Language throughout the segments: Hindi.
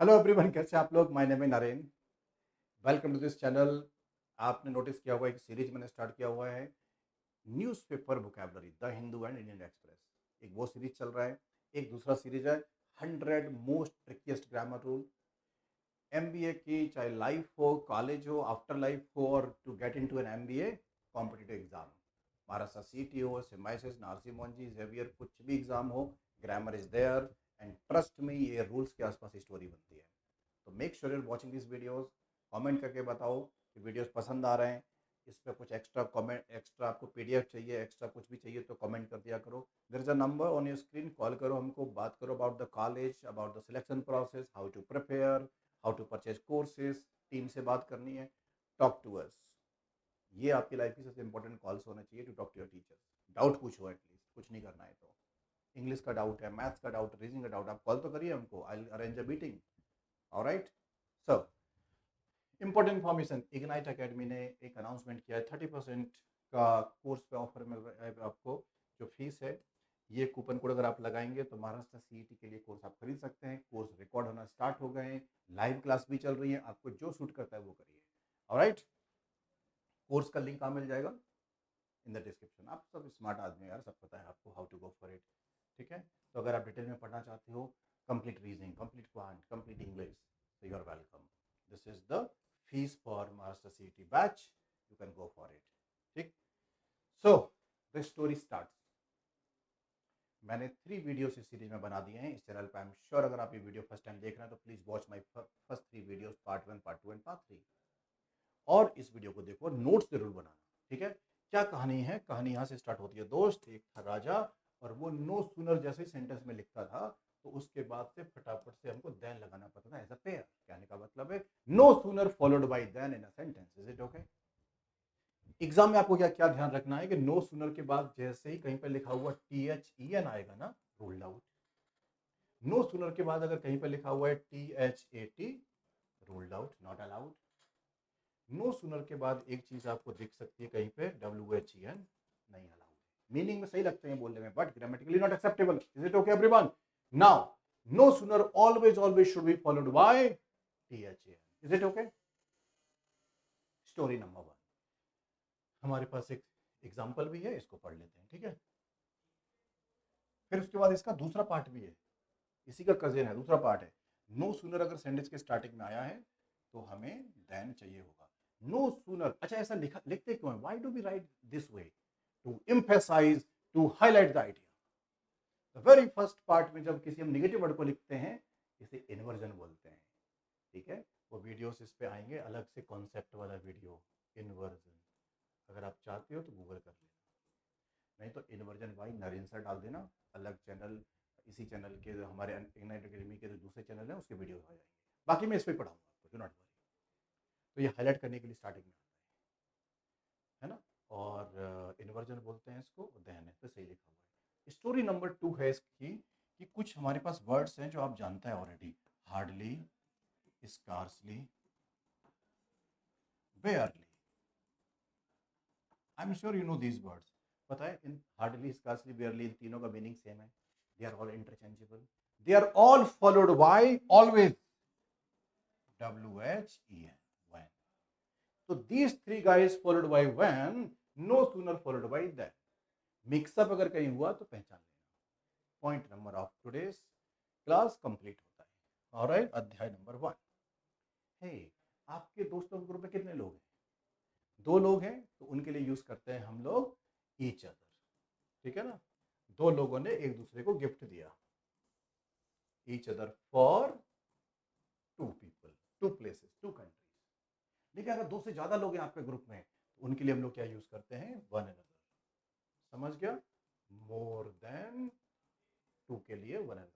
हेलो एवरीवन, कैसे आप लोग। माय नेम है Naren. Welcome to this channel. आपने नोटिस किया होगा एक सीरीज मैंने स्टार्ट किया हुआ है, newspaper vocabulary, the Hindu and Indian Express. एक वो सीरीज चल रहा है। एक दूसरा सीरीज है 100 मोस्ट ट्रिकिएस्ट ग्रामर रूल। एमबीए की चाहे लाइफ हो, कॉलेज हो, आफ्टर लाइफ हो, और to get into an MBA competitive exam, Maharashtra CET हो, सिमाइसिस, नारसी मोंजी, जेवियर, कुछ भी एग्जाम हो, grammar is there. And trust में ये रूल्स के आसपास स्टोरी बनती है। तो make sure you're watching this videos. Comment करके बताओ कि वीडियोस पसंद आ रहे हैं। इस पर कुछ एक्स्ट्रा कमेंट, एक्स्ट्रा आपको पीडीएफ चाहिए, एक्स्ट्रा कुछ भी चाहिए तो कमेंट कर दिया करो। There is a number on your screen, call करो हमको, बात करो about the college, about the selection process, how to prepare, how to purchase courses. Team से बात करनी है, टॉक टू अस। ये आपकी लाइफ की सबसे इंपॉर्टेंट कॉल्स होना चाहिए, to talk to your teachers. Doubt पूछो, एटलीस्ट कुछ नहीं करना है तो। इंग्लिश का डाउट है, मैथ्स का डाउट, रीजनिंग का डाउट, आप कॉल तो करिए हमको, आई arrange a meeting. Alright. So important information, ignite academy ने एक अनाउंसमेंट किया है। 30% का कोर्स पे ऑफर मिल रहा है आपको। जो फीस है, ये कूपन कोड अगर आप लगाएंगे तो महाराष्ट्र सीईटी के लिए कोर्स आप खरीद सकते हैं। कोर्स रिकॉर्ड होना स्टार्ट हो गए हैं, लाइव क्लास भी चल रही है, आपको जो सूट करता है वो करिए। ऑलराइट। कोर्स का लिंक कहाँ मिल जाएगा? In the description. आप सब स्मार्ट आदमी यार, सब पता है आपको how to go for it. ठीक है। तो अगर आप डिटेल में पढ़ना चाहते हो, complete reasoning, complete quant, complete English, तो you are welcome. This is the fees for master CT batch. You can go for it. ठीक। So the story starts. मैंने 3 वीडियोस इस सीरीज में बना दिए हैं इस चैनल पे। आई एम श्योर अगर आप ये वीडियो फर्स्ट टाइम देख रहे हैं तो please watch my first 3 videos, part 1, part 2 and part 3। और इस वीडियो को देखो, नोट्स जरूर बनाना। ठीक है। क्या कहानी है? कहानी यहाँ से स्टार्ट होती है। दोस्त, एक था राजा, और वो नो सूनर जैसे ही सेंटेंस में लिखता था तो उसके बाद से फटाफट से हमको देन लगाना पड़ता था एज अ पेयर। कहने का मतलब है no sooner followed by then in a sentence. Is it okay? Exam में आपको क्या क्या ध्यान रखना है कि नो सूनर के बाद जैसे ही कहीं पर लिखा हुआ टी एच ई एन आएगा ना, रूल्ड आउट। नो सूनर के बाद अगर कहीं पर लिखा हुआ है T H A T, ruled out, not allowed. No sooner के बाद एक चीज आपको दिख सकती है कहीं पे, डब्ल्यू एच ई एन, नहीं अलाउड। मीनिंग में सही लगते हैं बोलने में, but grammatically not acceptable. Is it okay everyone? Now, no sooner always always should be followed by T H A N. Is it okay? Story number 1। हमारे पास एक एग्जाम्पल भी है, इसको पढ़ लेते हैं। ठीक है। फिर उसके बाद इसका दूसरा पार्ट भी है, इसी का कजिन है, दूसरा पार्ट है। नो सूनर अगर सेंटेंस के स्टार्टिंग में आया है तो हमें देन चाहिए होगा। नो सूनर, अच्छा ऐसा लिखा लिखते क्यों है? Why do we write this way? To emphasize, to highlight the idea. The very first part में जब किसी हम निगेटिव वर्ड को लिखते हैं, इसे इन्वर्जन बोलते हैं। ठीक है। वो वीडियोस इस पे आएंगे, अलग से कॉन्सेप्ट वाला वीडियो, इन्वर्जन। अगर आप चाहते हो तो गूगल कर लेना, नहीं तो इन्वर्जन बाई नरेन सर डाल देना, अलग चैनल। इसी चैनल के हमारे इग्नाइट एकेडमी के जो दूसरे चैनल हैं उसके वीडियो आ जाएंगे। बाकी मैं इस पर पढ़ाऊंगा आपको, डू नॉट वरी। तो ये हाईलाइट करने के लिए स्टार्टिंग में आता है ना। और इन्वर्जन बोलते हैं इसको, देन है, तो सही लिखा हुआ है। स्टोरी नंबर 2 है इसकी कि कुछ हमारे पास वर्ड्स हैं जो आप जानते हैं already. Hardly, scarcely, बेयरली। I am sure you know these words. पता है इन हार्डली, स्कार्सली, बेयरली, इन तीनों का मीनिंग सेम है। They are all interchangeable. They are all followed by always W H E N, when. तो these 3 guys followed by when, no sooner followed by that। Mix up अगर कहीं हुआ तो पहचान लेना। Point number of today's class complete होता है। ऑलराइट, अध्याय नंबर 1। हे, आपके दोस्तों के ग्रुप में कितने लोग हैं? 2 लोग हैं, तो उनके लिए यूज करते हैं हम लोग ईच अदर। ठीक है ना। 2 लोगों ने एक दूसरे को गिफ्ट दिया, each other for 2 people, 2 places, 2 countries. लेकिन अगर 2 से ज्यादा लोग हैं आपके ग्रुप में तो उनके लिए हम लोग क्या यूज करते हैं? One another. समझ गया? मोर देन 2 के लिए वन अनदर।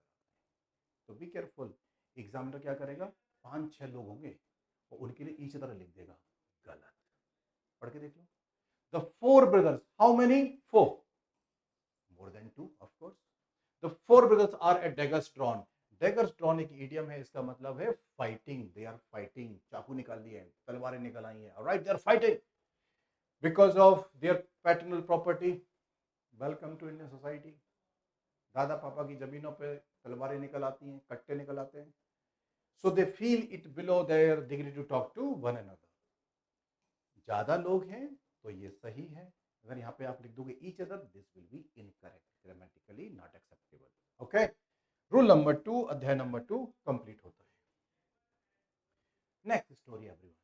तो बी केयरफुल। एग्जामिनर क्या करेगा? 5-6 लोग होंगे और उनके लिए ईच अदर लिख देगा। गलत। पढ़ के देख लो। The 4 brothers, how many? 4। More than 2, of course. The 4 brothers are at daggers drawn। daggers drawn एक इडियम है, इसका मतलब है फाइटिंग। दे आर फाइटिंग, चाकू निकाल लिए, तलवारें निकल आई हैं। Alright, they are fighting because of their paternal property. Welcome to Indian society. दादा पापा की जमीनों पे तलवारें निकल आती हैं, कट्टे निकल आते हैं। so they feel it below their dignity to talk to one another. ज्यादा लोग हैं तो ये सही है, अगर यहाँ पे आप लिख दोगे each other, this will be incorrect, grammatically not acceptable. Okay, rule number 2, अध्याय नंबर 2 कंप्लीट होता है. Next story everyone.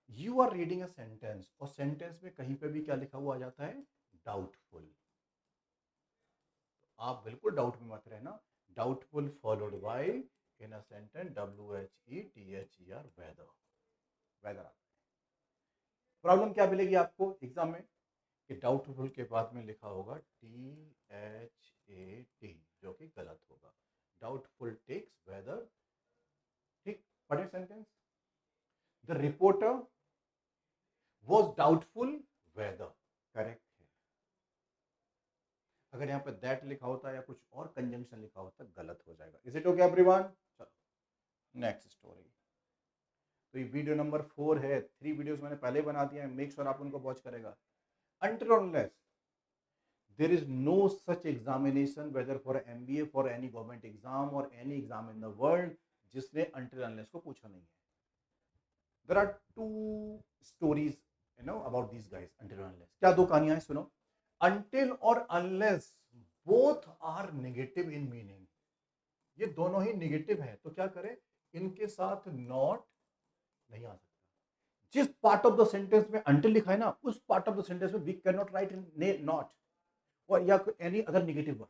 You are reading a sentence और सेंटेंस में कहीं पे भी क्या लिखा हुआ आ जाता है, डाउटफुल. आप बिल्कुल डाउट में मत रहना. Doubtful followed by in a sentence WHETHER, whether. Whether problem क्या मिलेगी आपको एग्जाम में कि डाउटफुल के बाद में लिखा होगा THAT, जो कि गलत होगा. Doubtful takes whether. ठीक, पढ़े sentence. The reporter was doubtful whether. Correct है. अगर यहाँ पे दैट लिखा होता है या कुछ और कंजंक्शन लिखा होता गलत हो जाएगा. Is it okay everyone? चलो नेक्स्ट स्टोरी. तो ये वीडियो नंबर 4 है. 3 वीडियोस मैंने पहले बना दिया है, मेक श्योर आप उनको वॉच करेगा. Until unless there is no such examination whether for MBA, for any government exam or any exam in the world जिसने until unless को पूछा नहीं है. There are 2 stories about these guys. Until unless क्या 2 कहानियां हैं सुनो. Until और unless both are negative in meaning. ये दोनों ही नेगेटिव है, तो क्या करें, इनके साथ नॉट नहीं आ सकता. जिस पार्ट ऑफ द सेंटेंस में अंटिल लिखा है ना, उस पार्ट ऑफ द सेंटेंस में we can not write not और या एनी अदर नेगेटिव वर्ड,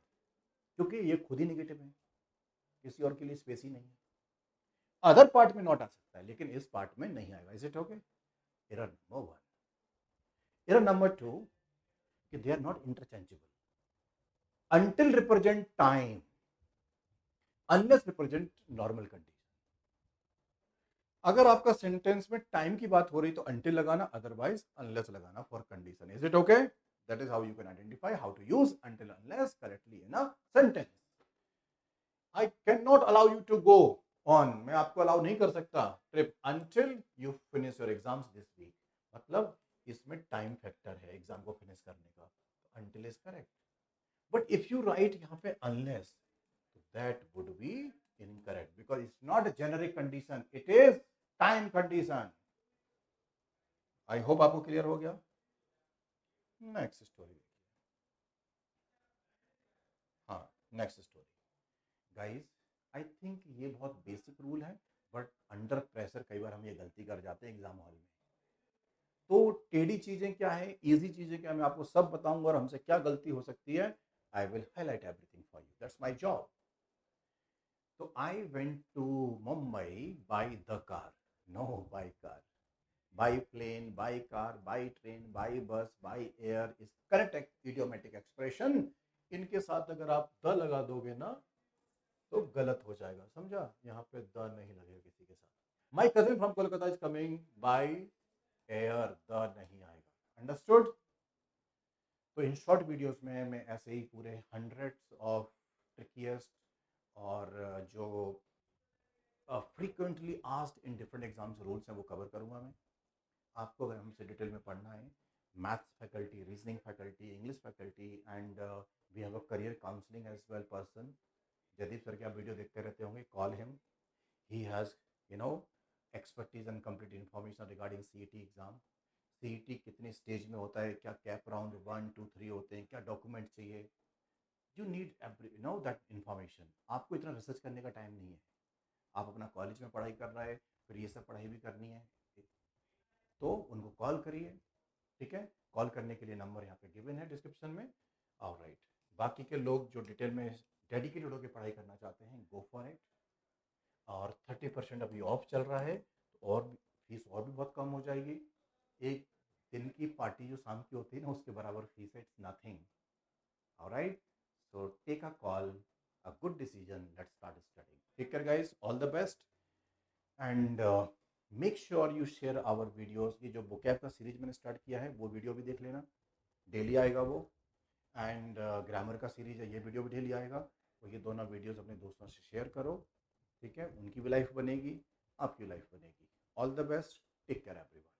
क्योंकि ये खुद ही नेगेटिव है, किसी और के लिए स्पेस ही नहीं है. अदर पार्ट में नॉट आ सकता है, लेकिन इस पार्ट में नहीं आएगा. Is it okay? Error number 1. Error number 2 कि they are not interchangeable. Until represent time, unless represent normal condition. अगर आपका सेंटेंस में टाइम की बात हो रही तो अंटिल लगाना, अदरवाइज अनलेस लगाना for condition. Is it okay? That is how you can identify how to use until unless correctly in a sentence. I can not allow you to go on, मैं आपको अलाउ नहीं कर सकता trip until you finish your exams this week. मतलब इसमें टाइम फैक्टर है एग्जाम को फिनिश करने का, तो until is correct. But if you write यहाँ पे unless, that would be incorrect because it's not a generic condition, it is time condition. I hope आपको क्लियर हो गया. Next story. हाँ, next story guys. I think ये बहुत बेसिक रूल है, बट अंडर प्रेशर कई बार हम ये गलती कर जाते हैं एग्जाम हॉल में. तो टेढ़ी चीजें क्या है, इजी चीजें क्या, मैं आपको सब बताऊंगा और हमसे क्या गलती हो सकती है. I will highlight everything for you, that's my job. तो I went to Mumbai by the car. No by car. by plane, by car, by train, by bus, by air is correct idiomatic expression. इनके साथ अगर आप द लगा दोगे ना तो गलत हो जाएगा, समझा. यहाँ पे द नहीं लगेगा किसी के साथ. My cousin from Kolkata is coming by air, the नहीं आएगा. अंडरस्टूड. तो इन शॉर्ट वीडियोस में मैं ऐसे ही पूरे हंड्रेड्स ऑफ ट्रिकिएस्ट और जो frequently asked in different exams rules हैं वो कवर करूंगा मैं. आपको अगर हमसे डिटेल में पढ़ना है, maths faculty, reasoning faculty, English faculty and we have a career counselling as well person. Jadeep sir की आप वीडियो देखते रहते होंगे, call him. He has expertise and complete information regarding CET exam. CET कितने स्टेज में होता है, क्या कैप राउंड 1 2 3 होते हैं, क्या डॉक्यूमेंट चाहिए. You need that information. आपको इतना रिसर्च करने का टाइम नहीं है. आप अपना कॉलेज में पढ़ाई कर रहे हैं, फिर ये सब पढ़ाई भी करनी है, तो उनको कॉल करिए. ठीक है, कॉल करने के लिए नंबर यहाँ पे गिवन है डिस्क्रिप्शन में. ऑलराइट, बाकी के लोग जो डिटेल में डेडिकेटेड होकर पढ़ाई करना चाहते हैं, गो फॉर इट. और 30% अभी ऑफ चल रहा है, तो और फीस और भी बहुत कम हो जाएगी. एक दिन की पार्टी जो शाम की होती है ना, उसके बराबर फीस है. It's nothing. Alright, so take a call, a good decision, let's start studying. Take care guys, all the best. And make sure you share our videos. ये जो बुकैप का सीरीज मैंने स्टार्ट किया है वो वीडियो भी देख लेना, डेली आएगा वो. एंड ग्रामर का सीरीज है, ये वीडियो भी डेली आएगा. तो ये दोनों वीडियोस अपने दोस्तों से शेयर करो. ठीक है, उनकी भी लाइफ बनेगी, आपकी लाइफ बनेगी. All the best. Take care everyone.